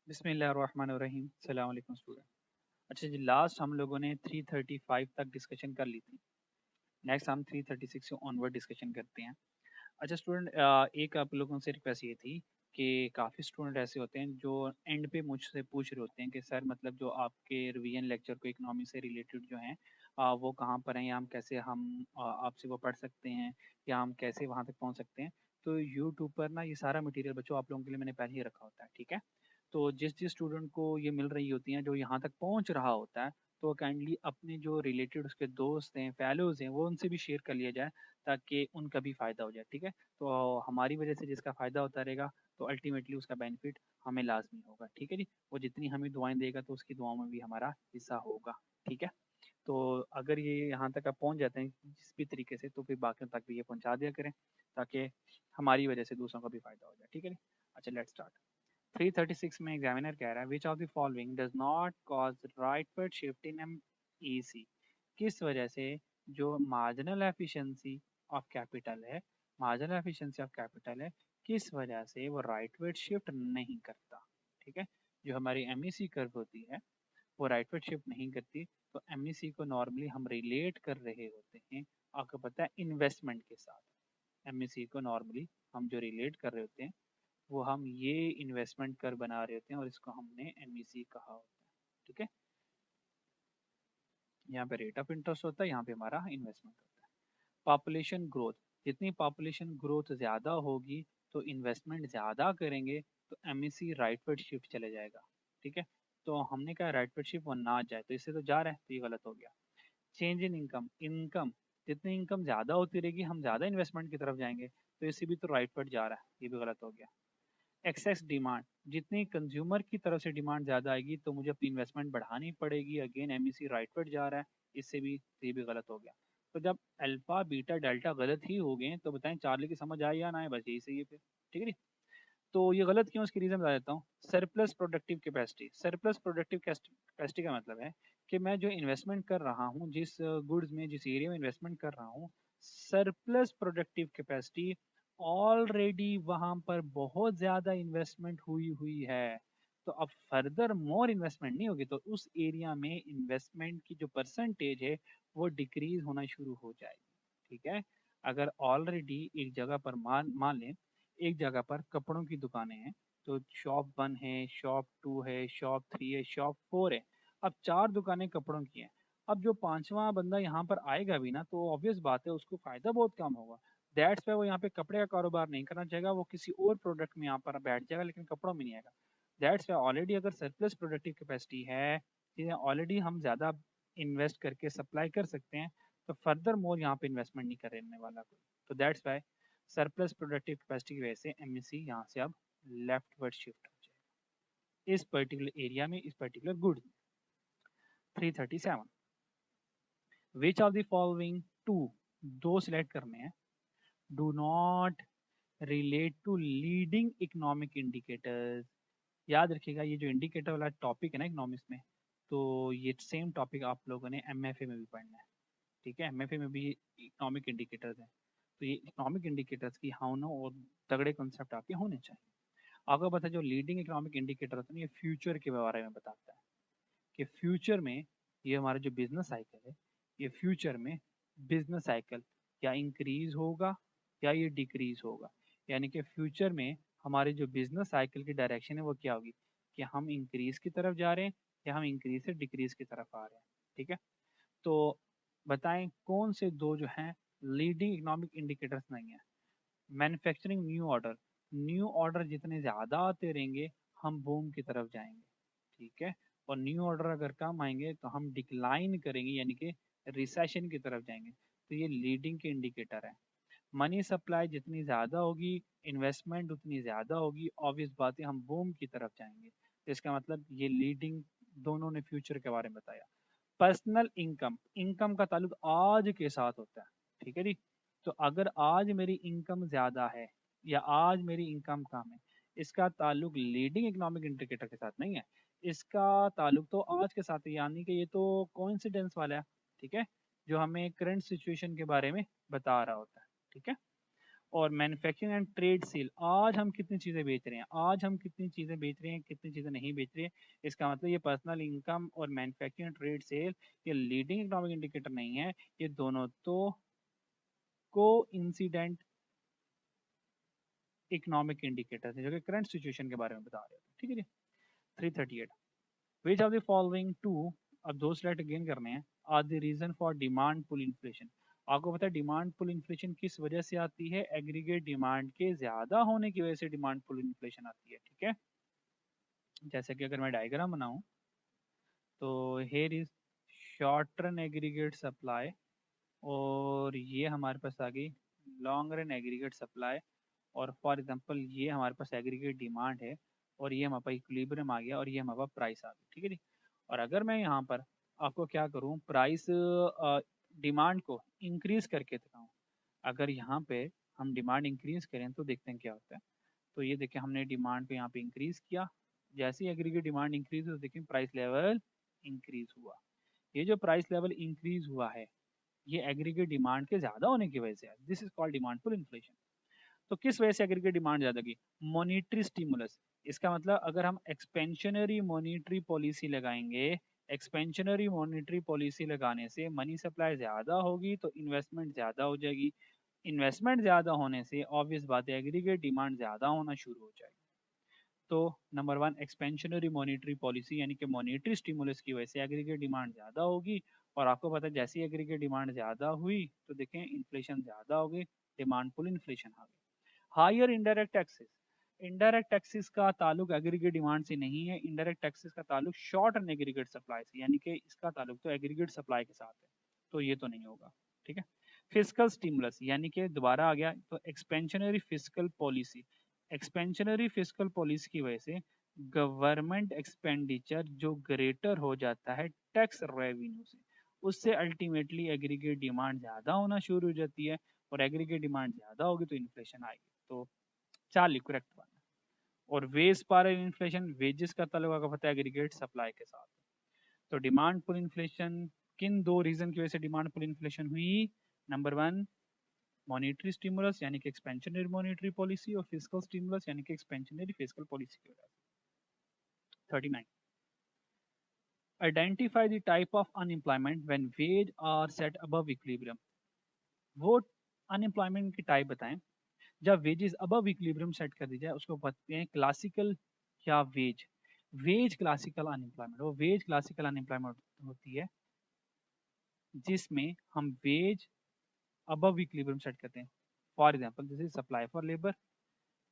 बिस्मिल्लाहिर्रहमानिर्रहीम। अस्सलाम वालेकुम स्टूडेंट। अच्छा जी, लास्ट हम लोगों ने 335 तक डिस्कशन कर ली थी। नेक्स्ट हम 336 से ऑनवर्ड डिस्कशन करते हैं। अच्छा स्टूडेंट, एक आप लोगों से रिक्वेस्ट ये थी कि काफ़ी स्टूडेंट ऐसे होते हैं जो एंड पे मुझसे पूछ रहे होते हैं कि सर मतलब जो आपके रिवीजन लेक्चर को इकोनॉमी से रिलेटेड जो हैं वो कहाँ पर हैं, या हम कैसे आपसे वो पढ़ सकते हैं, या हम कैसे वहाँ तक पहुँच सकते हैं। तो यूट्यूब पर ना ये सारा मटेरियल बच्चों आप लोगों के लिए मैंने पहले ही रखा होता है, ठीक है। तो जिस जिस स्टूडेंट को ये मिल रही होती हैं, जो यहाँ तक पहुँच रहा होता है, तो काइंडली अपने जो रिलेटेड उसके दोस्त हैं, फेलोज़ हैं, वो उनसे भी शेयर कर लिया जाए ताकि उनका भी फ़ायदा हो जाए, ठीक है। तो हमारी वजह से जिसका फ़ायदा होता रहेगा तो अल्टीमेटली उसका बेनिफिट हमें लाजमी होगा, ठीक है जी। वो जितनी हमें दुआएं देगा तो उसकी दुआओं में भी हमारा हिस्सा होगा, ठीक है। तो अगर ये यहाँ तक आप पहुँच जाते हैं जिस भी तरीके से, तो फिर बाकियों तक भी ये पहुँचा दिया करें ताकि हमारी वजह से दूसरों का भी फ़ायदा हो जाए, ठीक है जी। अच्छा, लेट्स स्टार्ट। 336 में एग्जामिनर कह रहा है विच of the following does not cause rightward shift in MEC. किस वजह से जो मार्जिनल एफिशिएंसी ऑफ कैपिटल है, मार्जिनल एफिशिएंसी ऑफ कैपिटल है, किस वजह से वो राइटवर्ड शिफ्ट नहीं करता, ठीक है। जो हमारी एमईसी कर्व होती है वो राइटवर्ड शिफ्ट नहीं करती। तो एमईसी को नॉर्मली हम रिलेट कर रहे होते हैं, आपको पता है, इन्वेस्टमेंट के साथ। एमईसी को नॉर्मली हम जो रिलेट कर रहे होते हैं वो हम ये इन्वेस्टमेंट कर बना रहे होते हैं और इसको हमने एमईसी कहा होता है, ठीक है। यहाँ पे रेट ऑफ इंटरेस्ट होता है, यहाँ पे हमारा इन्वेस्टमेंट होता है। पॉपुलेशन ग्रोथ, जितनी पॉपुलेशन ग्रोथ ज़्यादा होगी तो इन्वेस्टमेंट ज़्यादा करेंगे, तो एमईसी राइटवर्ड शिफ्ट चले जाएगा, ठीक है। तो हमने कहा राइटवर्ड शिफ्ट वो ना जाए, तो इससे तो जा रहा है, तो ये गलत हो गया। चेंज इन इनकम, इनकम जितनी इनकम ज़्यादा होती रहेगी हम ज़्यादा इन्वेस्टमेंट की तरफ जाएंगे, तो इससे भी तो राइटवर्ड जा रहा है, ये भी गलत हो गया। एक्सेस डिमांड, जितनी कंज्यूमर की तरफ से डिमांड ज़्यादा आएगी तो मुझे अपनी इन्वेस्टमेंट बढ़ानी पड़ेगी, अगेन एमईसी राइटवर्ड जा रहा है, इससे भी ये भी गलत हो गया। तो जब अल्फा बीटा डेल्टा गलत ही हो गए तो बताएं चार्ली की समझ आए या ना आए, बस यही सही है फिर, ठीक है जी। तो ये गलत क्यों, इसकी रीज़न बता देता हूँ। Surplus productive capacity, surplus productive capacity का मतलब है कि मैं जो इन्वेस्टमेंट कर रहा हूँ, जिस गुड्स में, जिस एरिया में इन्वेस्टमेंट कर रहा हूँ, सरप्लस प्रोडक्टिव कैपेसिटी ऑलरेडी वहाँ पर बहुत ज़्यादा इन्वेस्टमेंट हुई हुई है। तो अब फर्दर मोर इन्वेस्टमेंट नहीं होगी, तो उस एरिया में इन्वेस्टमेंट की जो परसेंटेज है वो डिक्रीज होना शुरू हो जाएगी, ठीक है। अगर ऑलरेडी एक जगह पर मान मान लें, एक जगह पर कपड़ों की दुकानें हैं, तो शॉप 1 है, शॉप 2 है, शॉप 3 है, शॉप 4 है। अब 4 दुकानें कपड़ों की हैं। अब जो पांचवा बंदा यहाँ पर आएगा भी ना, तो ऑब्वियस बात है उसको फायदा बहुत कम होगा। दैट्स वाई वो यहाँ पे कपड़े का कारोबार नहीं करना चाहेगा, वो किसी और प्रोडक्ट में यहाँ पर बैठ जाएगा, लेकिन कपड़ों में नहीं आएगा। दैट्स वाई ऑलरेडी अगर सरप्लस प्रोडक्टिव कैपेसिटी है, ठीक है, ऑलरेडी हम ज़्यादा इन्वेस्ट करके सप्लाई कर सकते हैं, तो फर्दर मोर यहाँ पे इन्वेस्टमेंट नहीं करने वाला कोई। तो that's why surplus productive capacity की वजह से एमएससी यहाँ से अब लेफ्टवर्ड शिफ्ट हो जाएगा इस पर्टिकुलर एरिया में, इस particular good. 337, which of the following two, दो सिलेक्ट करने हैं, do not relate to leading economic indicators. याद रखिएगा ये जो इंडिकेटर वाला टॉपिक है ना इकोनॉमिक्स में, तो ये सेम टॉपिक आप लोगों ने एमएफए में भी पढ़ना है, ठीक है। एमएफए में भी इकोनॉमिक इंडिकेटर्स हैं, तो ये इकोनॉमिक इंडिकेटर्स की हाँ ना और तगड़े कॉन्सेप्ट आपके होने चाहिए। आपको पता है जो लीडिंग इकोनॉमिक इंडिकेटर होता है ना, ये फ्यूचर के बारे में बताता है कि फ्यूचर में ये हमारा जो बिजनेस साइकिल है, ये फ्यूचर में बिजनेस साइकिल या इंक्रीज होगा या ये डिक्रीज होगा। यानी कि फ्यूचर में हमारे जो बिजनेस साइकिल की डायरेक्शन है वो क्या होगी, कि हम इंक्रीज की तरफ जा रहे हैं या हम इंक्रीज से डिक्रीज की तरफ आ रहे हैं, ठीक है। तो बताएं कौन से दो जो हैं लीडिंग इकोनॉमिक इंडिकेटर्स नहीं है। Manufacturing new order, new order जितने ज़्यादा आते रहेंगे हम बूम की तरफ जाएंगे, ठीक है। और न्यू ऑर्डर अगर कम आएंगे तो हम डिक्लाइन करेंगे, यानी कि रिसेशन की तरफ जाएंगे। तो ये लीडिंग के इंडिकेटर है। मनी सप्लाई जितनी ज़्यादा होगी, इन्वेस्टमेंट उतनी ज़्यादा होगी, ऑब्वियस बात है हम बूम की तरफ जाएंगे। तो इसका मतलब ये लीडिंग, दोनों ने फ्यूचर के बारे में बताया। पर्सनल इनकम, इनकम का ताल्लुक आज के साथ होता है, ठीक है जी। तो अगर आज मेरी इनकम ज़्यादा है या आज मेरी इनकम कम है, इसका ताल्लुक लीडिंग इकोनॉमिक इंडिकेटर के साथ नहीं है, इसका ताल्लुक तो आज के साथ है, यानी कि ये तो कोइंसिडेंस वाला है, ठीक है, जो हमें करंट सिचुएशन के बारे में बता रहा होता है, ठीक है। और मैन्युफैक्चरिंग एंड ट्रेड सेल, आज हम कितनी चीज़ें बेच रहे हैं, आज हम कितनी चीज़ें बेच रहे हैं, कितनी चीज़ें नहीं बेच रहे हैं। इसका मतलब ये पर्सनल इनकम और मैन्युफैक्चरिंग ट्रेड सेल ये लीडिंग इकोनॉमिक इंडिकेटर नहीं है, ये दोनों तो को इंसिडेंट इकोनॉमिक इंडिकेटर है जो कि करंट सिचुएशन के बारे में बता रहे हैं। ठीक है जी। 338 which of the following two, अब दो स्लाइड अगेन करने हैं, are the reason for demand pull inflation. आपको पता है डिमांड पुल इन्फ्लेशन किस वजह से आती है, एग्रीगेट डिमांड के ज्यादा होने की वजह से डिमांड पुल इन्फ्लेशन आती है। ठीक है, जैसे कि अगर मैं डायग्राम बनाऊं तो here is short run aggregate supply, और ये हमारे पास आ गई लॉन्ग रन एग्रीगेट सप्लाई, और फॉर एग्जांपल ये हमारे पास एग्रीगेट डिमांड है, और ये हमारे पास इक्विलिब्रियम आ गया, और ये हमारे पास प्राइस आ गया। ठीक है जी। और अगर मैं यहाँ पर आपको क्या करूँ, प्राइस डिमांड को इंक्रीज करके दिखाऊँ, अगर यहाँ पे हम डिमांड इंक्रीज करें तो देखते हैं क्या होता है। तो ये देखिए हमने डिमांड पे यहाँ पे इंक्रीज किया, जैसे ही एग्रीगेट डिमांड इंक्रीज हुई तो देखिए प्राइस लेवल इंक्रीज हुआ। ये जो प्राइस लेवल इंक्रीज हुआ है ये एग्रीगेट डिमांड के ज्यादा होने की वजह से है, this is called demand pull inflation. तो किस वजह से एग्रीगेट डिमांड ज्यादा की, मॉनिटरी स्टिमुलस। इसका मतलब अगर हम एक्सपेंशनरी मॉनिटरी पॉलिसी लगाएंगे, एक्सपेंशनरी मॉनिटरी पॉलिसी लगाने से मनी सप्लाई ज्यादा होगी तो इन्वेस्टमेंट ज्यादा हो जाएगी, इन्वेस्टमेंट ज्यादा होने से ऑब्वियस बात है एग्रीगेट डिमांड ज्यादा होना शुरू हो जाएगी। तो number one expansionary monetary policy यानी कि मॉनिटरी स्टिमुलस की वजह से एग्रीगेट डिमांड ज़्यादा होगी, और आपको पता है जैसे ही एग्रीगेट डिमांड ज़्यादा हुई तो देखें इन्फ्लेशन ज़्यादा हो गई, डिमांड पुल इन्फ्लेशन आ गई। Higher indirect taxes, indirect taxes का ताल्लुक एग्रीगेट डिमांड से नहीं है, इनडायरेक्ट टैक्सेस का ताल्लुक शॉर्ट एंड एग्रीगेट सप्लाई से, यानी कि इसका ताल्लुक तो एग्रीगेट सप्लाई के साथ है, तो ये तो नहीं होगा। ठीक है, फिजिकल स्टिमुलस यानी कि दोबारा आ गया तो expansionary physical policy, expansionary physical policy की वजह से गवर्नमेंट एक्सपेंडिचर जो ग्रेटर हो जाता है टैक्स रेवेन्यू से, उससे अल्टीमेटली एग्रीगेट डिमांड ज़्यादा होना शुरू हो जाती है, और एग्रीगेट डिमांड ज़्यादा होगी तो इन्फ्लेशन आएगी। तो चार्ली करेक्ट वन। और वेज पर इन्फ्लेशन, वेजेस का ताल्लुक आपको पता है एग्रीगेट सप्लाई के साथ। तो डिमांड पुल इन्फ्लेशन किन दो रीजन की वजह से डिमांड पुल इन्फ्लेशन हुई, नंबर वन मॉनिटरी स्टिमुलस यानी कि एक्सपेंशनरी मॉनिटरी पॉलिसी, और फिजिकल स्टिमुलस यानी कि एक्सपेंशनरी फिजिकल पॉलिसी की वजह से। 39 identify the type of unemployment when wage are set above equilibrium. वो अनएम्प्लॉयमेंट की टाइप बताएं जब वेजेस अबव इक्विलिब्रियम सेट कर दी जाए, उसको बताते हैं क्लासिकल या वेज। वेज क्लासिकल अनएम्प्लॉयमेंट, वो वेज क्लासिकल अनएम्प्लॉयमेंट होती है जिसमें हम वेज अबव इक्विलिब्रियम सेट करते हैं। For example this is supply for labour,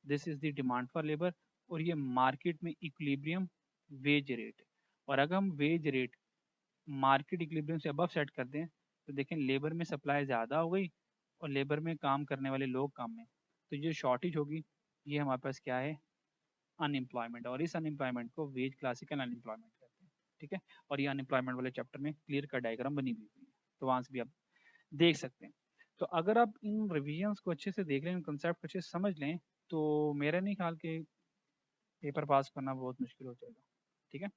this is the demand for labour, और ये मार्केट में इक्विलिब्रियम वेज रेट। और अगर हम वेज रेट मार्केट इक्विलिब्रियम से अबव सेट कर दें तो देखें लेबर में सप्लाई ज़्यादा हो गई और लेबर में काम करने वाले लोग कम हैं, तो ये शॉर्टेज होगी, ये हमारे पास क्या है अनएम्प्लॉयमेंट, और इस अनएम्प्लॉयमेंट को वेज क्लासिकल अनएम्प्लॉयमेंट कहते हैं। ठीक है, और ये अनएम्प्लॉयमेंट वाले चैप्टर में क्लियर का डायग्राम बनी हुई है, तो वहाँ से भी आप देख सकते हैं। तो अगर आप इन रिविजन्स को अच्छे से देख लें, कंसेप्ट अच्छे से समझ लें, तो मेरा नहीं ख्याल कि पेपर पास करना बहुत मुश्किल हो जाएगा। ठीक है,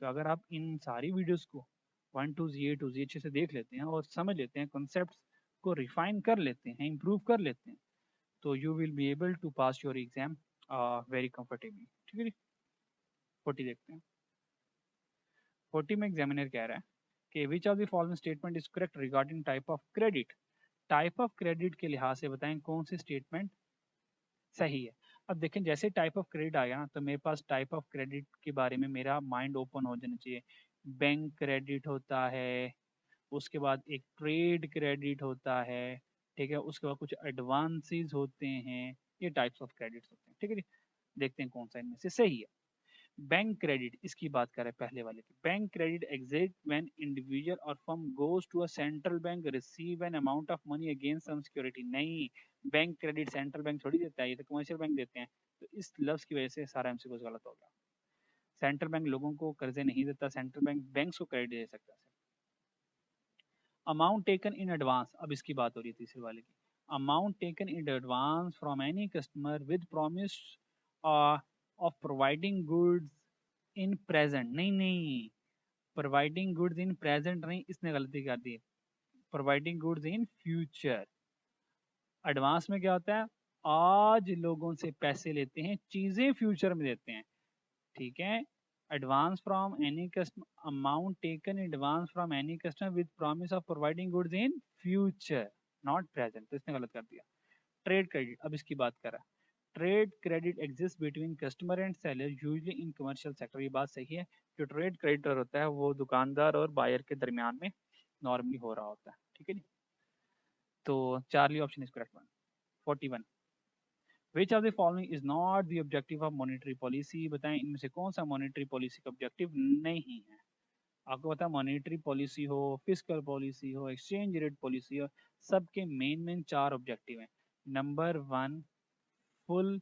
तो अगर आप इन सारी वीडियोस को 1 to Z अच्छे से देख लेते हैं और समझ लेते हैं, कॉन्सेप्ट को रिफाइन कर लेते हैं, इम्प्रूव कर लेते हैं, तो you will be able to pass your exam very comfortably. ठीक है जी। 40 देखते हैं। 40 में एग्जामिनर कह रहा है कि विच of the following statement is correct regarding type of credit. Type of credit के लिहाज से बताएं कौन सी स्टेटमेंट सही है। अब देखें जैसे टाइप ऑफ क्रेडिट आया ना तो मेरे पास टाइप ऑफ क्रेडिट के बारे में मेरा माइंड ओपन हो जाना चाहिए। बैंक क्रेडिट होता है, उसके बाद एक ट्रेड क्रेडिट होता है, ठीक है, उसके बाद कुछ एडवांसेस होते हैं, ये टाइप्स ऑफ क्रेडिट्स होते हैं। ठीक है जी, देखते हैं कौन सा इनमें से सही है। बैंक क्रेडिट इसकी बात करें पहले वाले की, bank credit exist when individual और firm goes to a central bank receive an amount of money against some security. नहीं, बैंक क्रेडिट सेंट्रल बैंक थोड़ी देता है, ये तो कमर्शियल बैंक देते हैं, तो इस लफ्ज की वजह से सारा एमसीक्यू गलत हो गया। सेंट्रल बैंक लोगों को कर्जे नहीं देता, सेंट्रल बैंक बैंक्स को क्रेडिट दे सकता है। अमाउंट टेकन इन एडवांस, अब इसकी बात हो रही है तीसरे वाले की, amount taken in advance from any customer with promise of providing goods in present. नहीं नहीं, प्रोवाइडिंग गुड्स इन प्रेजेंट नहीं, इसने गलती कर दी, providing goods in future. Advance में क्या होता है, आज लोगों से पैसे लेते हैं, चीजें फ्यूचर में देते हैं, ठीक है। Advance from any customer, amount taken advance from any customer with promise of providing goods in future not present, तो इसने गलत कर दिया। ट्रेड क्रेडिट, अब इसकी बात कर रहा है। Trade credit exist between customer and seller usually in commercial sector, ये बात सही है। जो ट्रेड क्रेडिटर होता है वो दुकानदार और बायर के दरमियान में नॉर्मली हो रहा होता है, ठीक है जी। तो Charlie option is correct one. 41, which of the following is not the objective of monetary policy, बताएं इनमें से कौन सा मॉनेटरी पॉलिसी का ऑब्जेक्टिव नहीं है। आपको पता है मॉनेटरी पॉलिसी हो, फिस्कल पॉलिसी हो, एक्सचेंज रेट पॉलिसी हो, सबके मेन चार ऑब्जेक्टिव हैं। Number one, full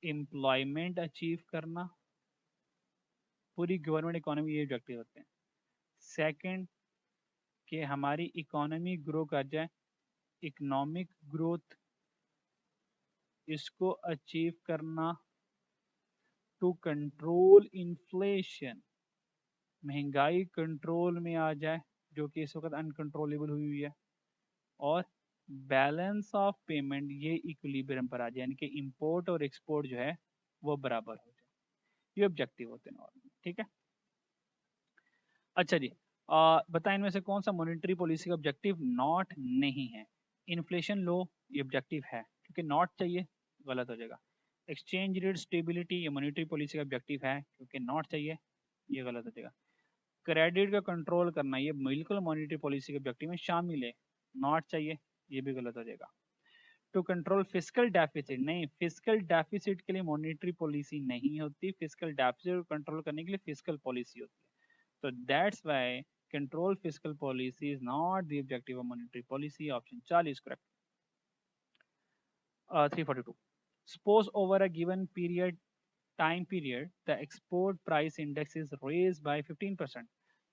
employment achieve करना, पूरी गवर्नमेंट इकोनॉमी ये ऑब्जेक्टिव होते हैं। सेकंड, कि हमारी इकोनॉमी ग्रो कर जाए, इकोनॉमिक ग्रोथ इसको अचीव करना। टू कंट्रोल इन्फ्लेशन, महंगाई कंट्रोल में आ जाए जो कि इस वक्त अनकंट्रोलेबल हुई हुई है। और बैलेंस ऑफ पेमेंट ये इक्विलिब्रियम पर आ जाए, यानी कि इंपोर्ट और एक्सपोर्ट जो है वो बराबर हो जाए। ये ऑब्जेक्टिव होते हैं नॉर्मल, ठीक है। अच्छा जी, बताएं इनमें से कौन सा मॉनेटरी पॉलिसी का ऑब्जेक्टिव नॉट नहीं है। इन्फ्लेशन लो, ये ऑब्जेक्टिव है, क्योंकि नॉट चाहिए गलत हो जाएगा। एक्सचेंज रेट स्टेबिलिटी, ये मॉनेटरी पॉलिसी का ऑब्जेक्टिव है, क्योंकि नॉट चाहिए, ये गलत हो जाएगा। क्रेडिट का कंट्रोल करना, ये बिल्कुल मॉनेटरी पॉलिसी के ऑब्जेक्टिव में शामिल है, नॉट चाहिए, ये भी गलत हो जाएगा। टू कंट्रोल फिजिकल डेफिसिट, नहीं, फिजिकल डेफिसिट के लिए मॉनेटरी पॉलिसी नहीं होती, फिजिकल डेफिसिट को कंट्रोल करने के लिए फिजिकल पॉलिसी होती है। So that's why control fiscal policy is not the objective of monetary policy. Option 40 is correct. 342. Suppose over a given time period, the export price index is raised by 15%.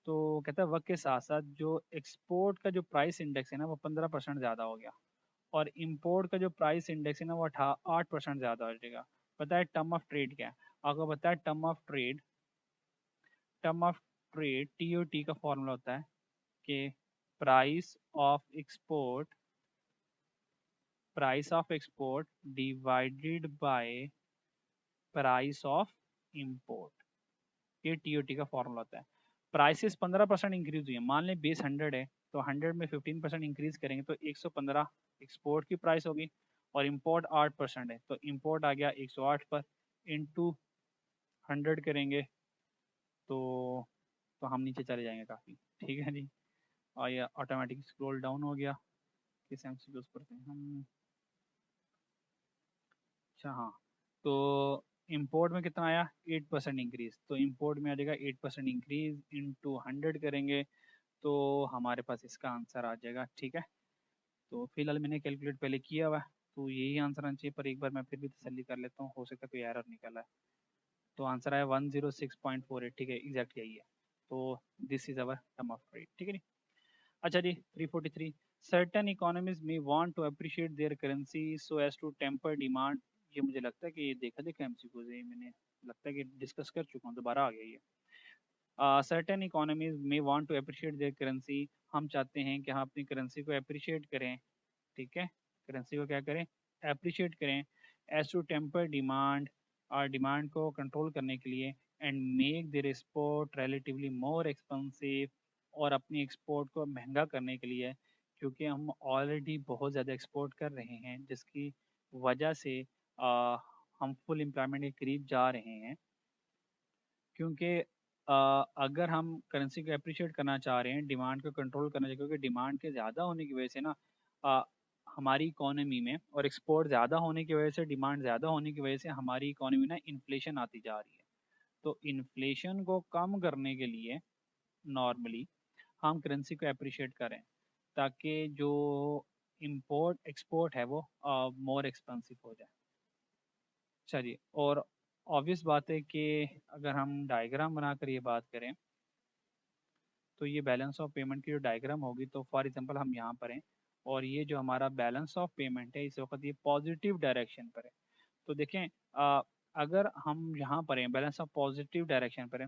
तो कहता है वक्त के साथ साथ जो एक्सपोर्ट का जो प्राइस इंडेक्स है ना वो 15% ज़्यादा हो गया, और इम्पोर्ट का जो प्राइस इंडेक्स है ना वो 8% ज़्यादा हो जाएगा। पता है टर्म ऑफ ट्रेड क्या है आपको? पता है term of trade, term of trade TOT का फॉर्मूला होता है कि price of export, price of export divided by price of import, ये TOT का फॉर्मूला होता है। प्राइसेस 15% इंक्रीज हुई है, मान लें बेस 100 है तो 100 में 15% इंक्रीज करेंगे तो 115 एक्सपोर्ट की प्राइस होगी, और इंपोर्ट 8% है तो इंपोर्ट आ गया 108 पर, इंटू 100 करेंगे तो हम नीचे चले जाएंगे काफ़ी, ठीक है जी। और ये ऑटोमेटिक स्क्रॉल डाउन हो गया, किस MCQs पढ़ते हैं हम। अच्छा हाँ, तो इंपोर्ट में कितना आया 8% इंक्रीज, तो इंपोर्ट में आ जाएगा 8% इंक्रीज इंटू 100 करेंगे तो हमारे पास इसका आंसर आ जाएगा, ठीक है। तो फिलहाल मैंने कैलकुलेट पहले किया हुआ है तो यही आंसर आना चाहिए, पर एक बार मैं फिर भी तसल्ली कर लेता हूँ, हो सकता है कोई एरर निकला है। तो आंसर आया 106.48, ठीक है, एग्जैक्ट यही है। तो this is our term of rate, ठीक है जी। अच्छा जी, 343, सर्टेन इकोनॉमीज में want to appreciate their currency so as to temper demand, ये मुझे लगता है कि ये देखा देखा MCQ से मैंने लगता है कि डिस्कस कर चुका हूँ, दोबारा आ गया ये। सर्टेन इकोनॉमीज में want to appreciate their currency, हम चाहते हैं कि हम अपनी करेंसी को अप्रिशिएट करें, ठीक है, करेंसी को क्या करें, अप्रिशिएट करें, एज टू टेम्पर डिमांड, और डिमांड को कंट्रोल करने के लिए, and make their export relatively more expensive, और अपनी एक्सपोर्ट को महंगा करने के लिए, क्योंकि हम ऑलरेडी बहुत ज़्यादा एक्सपोर्ट कर रहे हैं जिसकी वजह से हम फुल एम्प्लॉयमेंट के करीब जा रहे हैं। क्योंकि अगर हम करेंसी को अप्रिशिएट करना चाह रहे हैं, डिमांड को कंट्रोल करना चाहिए, क्योंकि डिमांड के ज़्यादा होने की वजह से ना अ, हमारी इकोनॉमी में, और एक्सपोर्ट ज़्यादा होने की वजह से, डिमांड ज़्यादा होने की वजह से हमारी इकोनॉमी में ना इन्फ्लेशन आती जा रही है। तो इन्फ्लेशन को कम करने के लिए नॉर्मली हम करेंसी को अप्रिशिएट करें, ताकि जो इम्पोर्ट एक्सपोर्ट है वो मोर एक्सपेंसिव हो जाए। चलिए, और ऑब्वियस बात है कि अगर हम डायग्राम बनाकर ये बात करें तो ये बैलेंस ऑफ पेमेंट की जो डायग्राम होगी, तो फॉर एग्जांपल हम यहाँ पर हैं और ये जो हमारा बैलेंस ऑफ पेमेंट है इस वक्त ये पॉजिटिव डायरेक्शन पर है। तो देखें, अगर हम यहाँ पर हैं बैलेंस ऑफ पॉजिटिव डायरेक्शन पर है,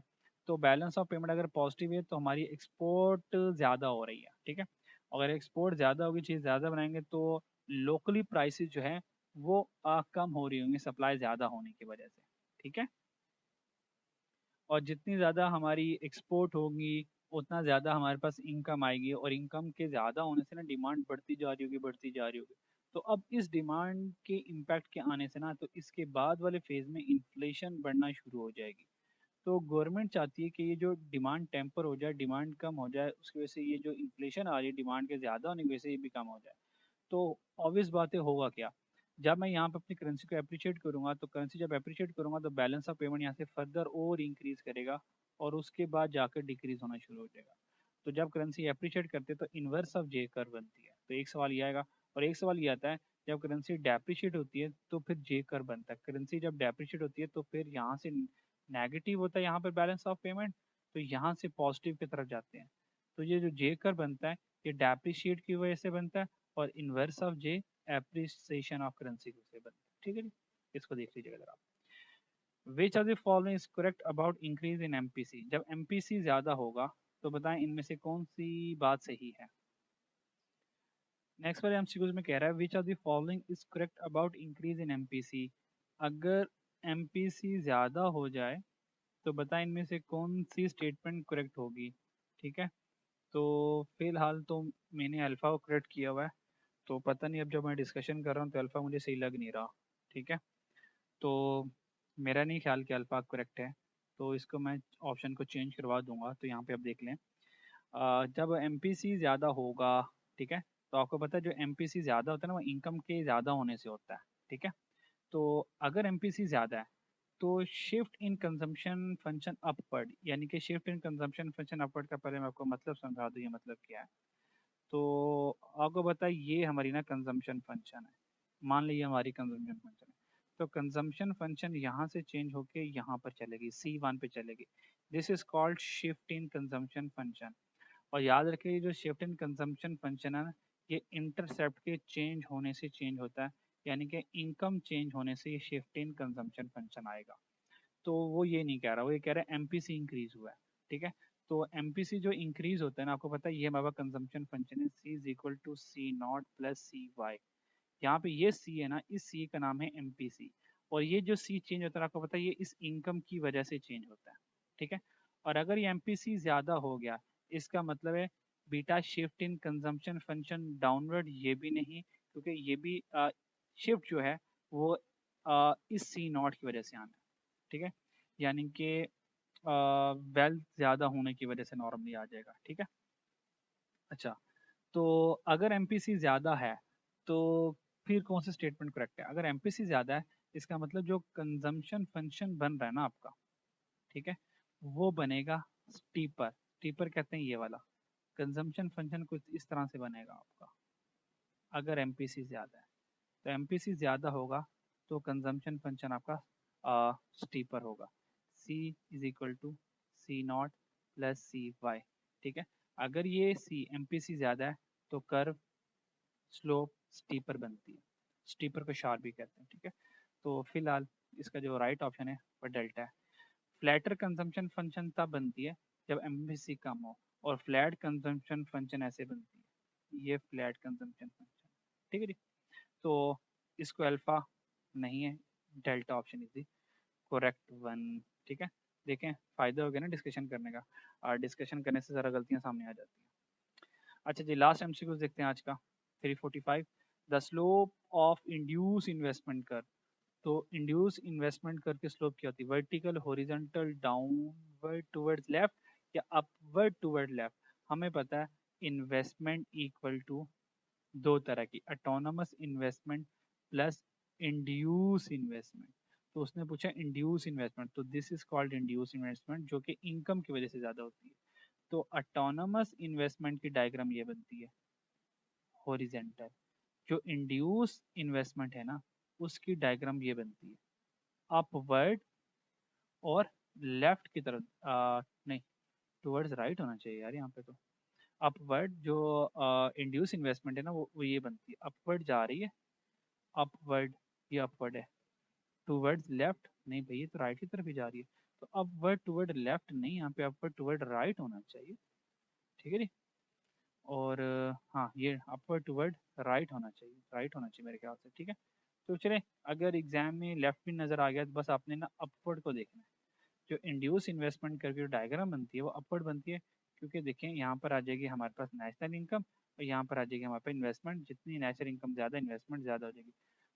तो बैलेंस ऑफ पेमेंट अगर पॉजिटिव है तो हमारी एक्सपोर्ट ज़्यादा हो रही है, ठीक है। अगर एक्सपोर्ट ज़्यादा होगी, चीज़ ज़्यादा बनाएंगे तो लोकली प्राइसेस जो है वो कम हो रही होंगी सप्लाई ज़्यादा होने की वजह से, ठीक है। और जितनी ज़्यादा हमारी एक्सपोर्ट होगी उतना ज़्यादा हमारे पास इनकम आएगी, और इनकम के ज़्यादा होने से ना डिमांड बढ़ती जा रही होगी, बढ़ती जा रही होगी। तो अब इस डिमांड के इम्पैक्ट के आने से ना, तो इसके बाद वाले फेज़ में इन्फ्लेशन बढ़ना शुरू हो जाएगी। तो गवर्नमेंट चाहती है कि ये जो डिमांड टेम्पर हो जाए, डिमांड कम हो जाए, उसकी वजह से ये जो इन्फ्लेशन आ रही है डिमांड के ज़्यादा होने की वजह से ये भी कम हो जाए। तो ऑब्वियस बात है होगा क्या, जब मैं यहाँ पे अपनी करेंसी को अप्रिशिएट करूंगा, तो करेंसी जब अप्रिशिएट करूंगा तो बैलेंस ऑफ पेमेंट यहाँ से फर्दर और इंक्रीज करेगा, और उसके बाद जाकर डिक्रीज होना शुरू हो जाएगा। तो जब करेंसी अप्रिशिएट करते हैं तो इन्वर्स ऑफ जे कर्व बनती है। तो एक सवाल ये आएगा, और एक सवाल ये आता है, जब करेंसी डेप्रिशिएट होती है तो फिर जे कर्व बनता है। करेंसी जब डेप्रिशिएट होती है तो फिर यहाँ से नेगेटिव होता है यहाँ पर बैलेंस ऑफ पेमेंट, तो यहाँ से पॉजिटिव की तरफ जाते हैं। तो ये जो जे कर्व बनता है ये डेप्रिशिएट की वजह से बनता है, और inverse of J appreciation of currency से बनता है, ठीक है जी। इसको देख लीजिएगा जरा। विच of the following is correct about increase in MPC. जब एमपीसी ज्यादा होगा तो बताएं इनमें से कौन सी बात सही है। नेक्स्ट वाले एमसीक्यूज में कह रहा है विच of the following is correct about increase in MPC. अगर एमपीसी ज्यादा हो जाए तो बताएं इनमें से कौन सी स्टेटमेंट करेक्ट होगी, ठीक है। तो फिलहाल तो मैंने अल्फा को करेक्ट किया हुआ है, तो पता नहीं अब जब मैं डिस्कशन कर रहा हूँ तो अल्फ़ा मुझे सही लग नहीं रहा, ठीक है। तो मेरा नहीं ख्याल कि अल्फ़ा करेक्ट है, तो इसको मैं ऑप्शन को चेंज करवा दूंगा। तो यहाँ पे आप देख लें, जब एम ज़्यादा होगा, ठीक है, तो आपको पता है जो एम ज़्यादा होता है ना वो इनकम के ज़्यादा होने से होता है, ठीक है। तो अगर एम ज़्यादा है तो shift in consumption function upward, यानी कि shift in consumption function upward का पहले मैं आपको मतलब समझा दूँ, ये मतलब क्या है। तो आपको पता है ये हमारी ना कंजम्पशन फंक्शन है, मान लीजिए हमारी कंजम्पशन फंक्शन है। तो कंजम्पशन फंक्शन यहाँ से चेंज होके यहाँ पर चलेगी, C1 पे चलेगी। This is called shift in consumption function. और याद रखिए जो शिफ्ट इन कंजम्पशन फंक्शन है ना, ये इंटरसेप्ट के चेंज होने से चेंज होता है, यानी कि इनकम चेंज होने से ये शिफ्ट इन कंजम्पशन फंक्शन आएगा। तो वो ये नहीं कह रहा, वो ये कह रहा है एमपीसी इंक्रीज हुआ है, ठीक है। तो एमपीसी जो इंक्रीज होता है ना, आपको पता है ये हमारा कंजम्पशन फंक्शन है, C is equal to C naught plus C Y. यहाँ पे ये सी है ना, इस सी का नाम है एमपीसी। और ये जो सी चेंज होता है आपको पता है ये इस इनकम की वजह से चेंज होता है, ठीक है। और अगर ये एमपीसी ज्यादा हो गया, इसका मतलब है beta shift in consumption function downward, ये भी नहीं, क्योंकि ये भी शिफ्ट जो है वो इस सी नॉट की वजह से आना है, ठीक है। यानी कि वेल्थ ज़्यादा होने की वजह से नॉर्मली आ जाएगा, ठीक है। अच्छा, तो अगर एमपीसी ज़्यादा है तो फिर कौन सा स्टेटमेंट करेक्ट है। अगर एमपीसी ज़्यादा है इसका मतलब जो कंजम्पशन फंक्शन बन रहा है ना आपका, ठीक है, वो बनेगा स्टीपर। स्टीपर कहते हैं ये वाला कंजम्पशन फंक्शन कुछ इस तरह से बनेगा आपका, अगर एमपीसी ज़्यादा है। तो एमपीसी ज़्यादा होगा तो कंजम्पशन फंक्शन आपका स्टीपर होगा, C is equal to C naught plus C Y, ठीक है। अगर ये सी एमपीसी ज़्यादा है तो कर्व स्लोप स्टीपर बनती है, स्टीपर को शार्प भी कहते हैं, ठीक है। तो फिलहाल इसका जो राइट ऑप्शन है वो डेल्टा है। फ्लैटर कंजम्पशन फंक्शन तब बनती है जब एमपीसी कम हो, और फ्लैट कंजम्पशन फंक्शन ऐसे बनती है, ये फ्लैट कंजम्पशन फंक्शन, ठीक है जी। तो इसको अल्फा नहीं है, delta option is the correct one, ठीक है। देखें फायदा हो गया ना डिस्कशन करने का, और डिस्कशन करने से ज़रा गलतियाँ सामने आ जाती हैं। अच्छा जी, लास्ट एमसीक्यू देखते हैं आज का 345। The slope of induce investment curve. तो इंड्यूस इन्वेस्टमेंट कर्व की स्लोप क्या होती है, vertical, horizontal, downward towards left, या अपवर्ड टुवर्ड लेफ्ट। हमें पता है इन्वेस्टमेंट इक्वल टू दो तरह की, autonomous investment plus induce investment. तो उसने पूछा इंड्यूस इन्वेस्टमेंट, तो this is called induce investment, जो कि इनकम की वजह से ज़्यादा होती है। तो ऑटोनमस इन्वेस्टमेंट की डायग्राम ये बनती है हॉरिजेंटल, जो इंड्यूस इन्वेस्टमेंट है ना उसकी डायग्राम ये बनती है अपवर्ड और लेफ्ट की तरफ, नहीं, टुवर्ड्स राइट होना चाहिए यार यहाँ पे तो। अपवर्ड जो इंड्यूस इन्वेस्टमेंट है ना वो ये बनती है, अपवर्ड जा रही है, अपवर्ड, ये अपवर्ड है। टुवर्ड्स लेफ्ट नहीं भाई, ये तो राइट की तरफ ही जा रही है। तो अपवर्ड टुवर्ड लेफ्ट नहीं, यहाँ पे अपवर्ड टुवर्ड राइट होना चाहिए, ठीक है जी। और हाँ ये अपवर्ड टूवर्ड राइट होना चाहिए मेरे ख्याल से, ठीक है। तो चले, अगर एग्जाम में लेफ्ट भी नज़र आ गया तो बस आपने ना अपवर्ड को देखना है। जो इंड्यूस इन्वेस्टमेंट करके जो डायग्राम बनती है वो अपवर्ड बनती है, क्योंकि देखें यहाँ पर आ जाएगी हमारे पास नेशनल इनकम और यहाँ पर आ जाएगी हमारे पास इन्वेस्टमेंट, जितनी नेशनल इनकम ज़्यादा इन्वेस्टमेंट ज़्यादा हो जाएगी।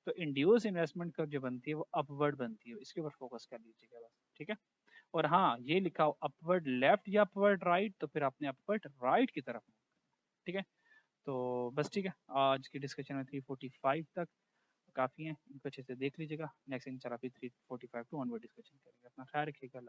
तो इंड्यूस इन्वेस्टमेंट कर्व जो बनती है वो अपवर्ड बनती है, इसके ऊपर फोकस कर लीजिएगा बस, ठीक है। और हाँ ये लिखा हो अपवर्ड लेफ्ट या अपवर्ड राइट, तो फिर आपने अपवर्ड राइट की तरफ, ठीक है। तो बस ठीक है, आज की डिस्कशन में 345 तक काफ़ी है, इनको अच्छे से देख लीजिएगा। नेक्स्ट इंशाल्लाह फिर 345 टू ऑनवर्ड डिस्कशन करेंगे। अपना ख्याल रखिएगा।